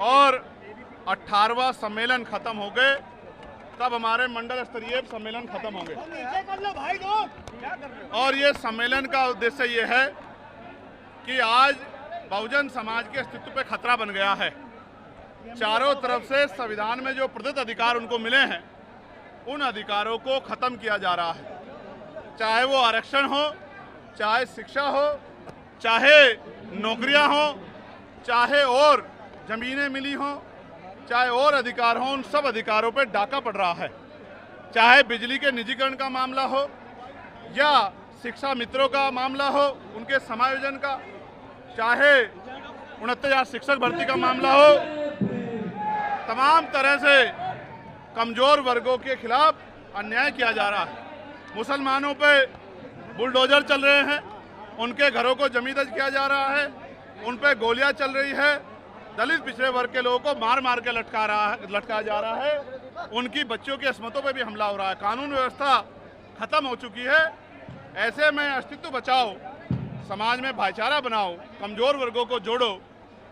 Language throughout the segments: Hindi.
और 18वां सम्मेलन खत्म हो गए तब हमारे मंडल स्तरीय सम्मेलन खत्म होंगे। और ये सम्मेलन का उद्देश्य ये है कि आज बहुजन समाज के अस्तित्व पे खतरा बन गया है। चारों तरफ से संविधान में जो प्रदत्त अधिकार उनको मिले हैं, उन अधिकारों को खत्म किया जा रहा है। चाहे वो आरक्षण हो, चाहे शिक्षा हो, चाहे नौकरियां हो, चाहे और जमीनें मिली हों, चाहे और अधिकार हों, उन सब अधिकारों पे डाका पड़ रहा है। चाहे बिजली के निजीकरण का मामला हो या शिक्षा मित्रों का मामला हो, उनके समायोजन का, चाहे 69,000 शिक्षक भर्ती का मामला हो, तमाम तरह से कमजोर वर्गों के खिलाफ अन्याय किया जा रहा है। मुसलमानों पे बुलडोजर चल रहे हैं, उनके घरों को जमींदोज किया जा रहा है, उन पे गोलियां चल रही है, दलित पिछड़े वर्ग के लोगों को मार मार के लटकाया जा रहा है, उनकी बच्चियों की अस्मतों पे भी हमला हो रहा है। कानून व्यवस्था खत्म हो चुकी है। ऐसे में अस्तित्व बचाओ, समाज में भाईचारा बनाओ, कमजोर वर्गों को जोड़ो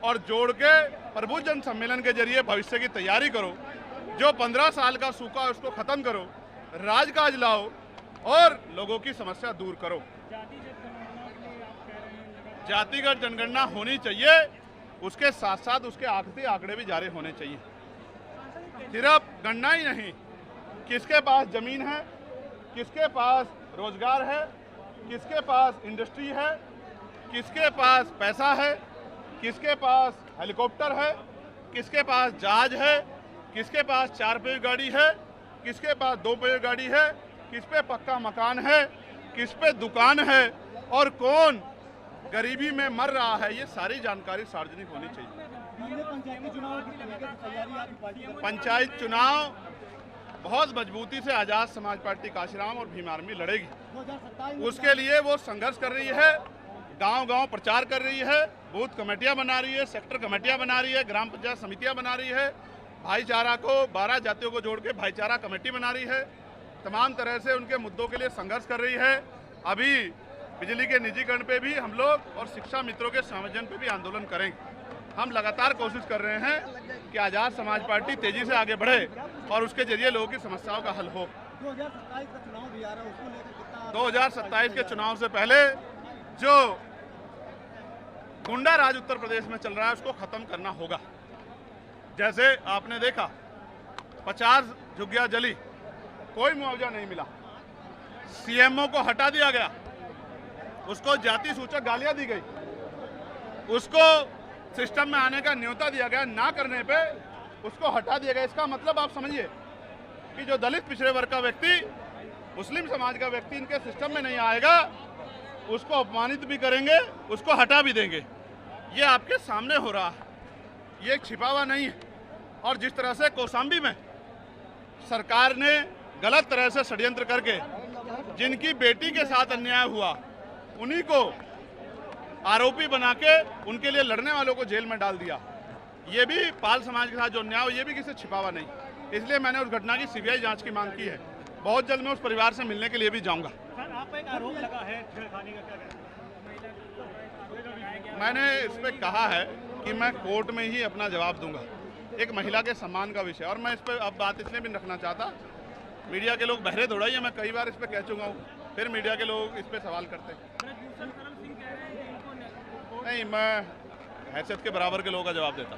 और जोड़ के प्रबुद्ध जन सम्मेलन के जरिए भविष्य की तैयारी करो। जो 15 साल का सूखा है उसको खत्म करो, राजकाज लाओ और लोगों की समस्या दूर करो। जातिगत जनगणना होनी चाहिए, उसके साथ साथ उसके आंकड़े भी जारी होने चाहिए। सिर्फ गणना ही नहीं, किसके पास जमीन है, किसके पास रोजगार है, किसके पास इंडस्ट्री है, किसके पास पैसा है, किसके पास हेलीकॉप्टर है, किसके पास जहाज है, किसके पास 4 पहिया गाड़ी है, किसके पास 2 पहिया गाड़ी है, किस पे पक्का मकान है, किस पे दुकान है और कौन गरीबी में मर रहा है, ये सारी जानकारी सार्वजनिक होनी चाहिए। पंचायत चुनाव बहुत मजबूती से आजाद समाज पार्टी काशीराम और भीम आर्मी लड़ेगी। उसके लिए वो संघर्ष कर रही है, गांव-गांव प्रचार कर रही है, बूथ कमेटियां बना रही है, सेक्टर कमेटियां बना रही है, ग्राम पंचायत समितियां बना रही है, भाईचारा को 12 जातियों को जोड़ के भाईचारा कमेटी बना रही है, तमाम तरह से उनके मुद्दों के लिए संघर्ष कर रही है। अभी बिजली के निजीकरण पे भी हम लोग और शिक्षा मित्रों के संयोजन पे भी आंदोलन करेंगे। हम लगातार कोशिश कर रहे हैं कि आजाद समाज पार्टी तेजी से आगे बढ़े और उसके जरिए लोगों की समस्याओं का हल हो। 2027 के चुनाव से पहले जो गुंडा राज उत्तर प्रदेश में चल रहा है उसको खत्म करना होगा। जैसे आपने देखा 50 झुग्गियां जली, कोई मुआवजा नहीं मिला, सीएमओ को हटा दिया गया, उसको जाति सूचक गालियां दी गई, उसको सिस्टम में आने का न्योता दिया गया, ना करने पे उसको हटा दिया गया। इसका मतलब आप समझिए कि जो दलित पिछड़े वर्ग का व्यक्ति, मुस्लिम समाज का व्यक्ति इनके सिस्टम में नहीं आएगा, उसको अपमानित भी करेंगे, उसको हटा भी देंगे। ये आपके सामने हो रहा है, ये छिपा हुआ नहीं है। और जिस तरह से कौशाम्बी में सरकार ने गलत तरह से षड्यंत्र करके जिनकी बेटी के साथ अन्याय हुआ, उन्हीं को आरोपी बना के उनके लिए लड़ने वालों को जेल में डाल दिया, ये भी पाल समाज के साथ जो अन्याय हो, ये भी किसी छिपा हुआ नहीं। इसलिए मैंने उस घटना की सीबीआई जांच की मांग की है। बहुत जल्द मैं उस परिवार से मिलने के लिए भी जाऊंगा। सर, आप एक आरोप लगा है छेड़खानी का, क्या कहते हैं? मैंने इस पर कहा है कि मैं कोर्ट में ही अपना जवाब दूंगा। एक महिला के सम्मान का विषय, और मैं इस पर अब बात इसलिए भी रखना चाहता, मीडिया के लोग बहरे दौड़ाई है, मैं कई बार इस पर कह चुका हूँ, फिर मीडिया के लोग इस पर सवाल करते हैं। नहीं, मैं हैसियत के बराबर के लोगों का जवाब देता।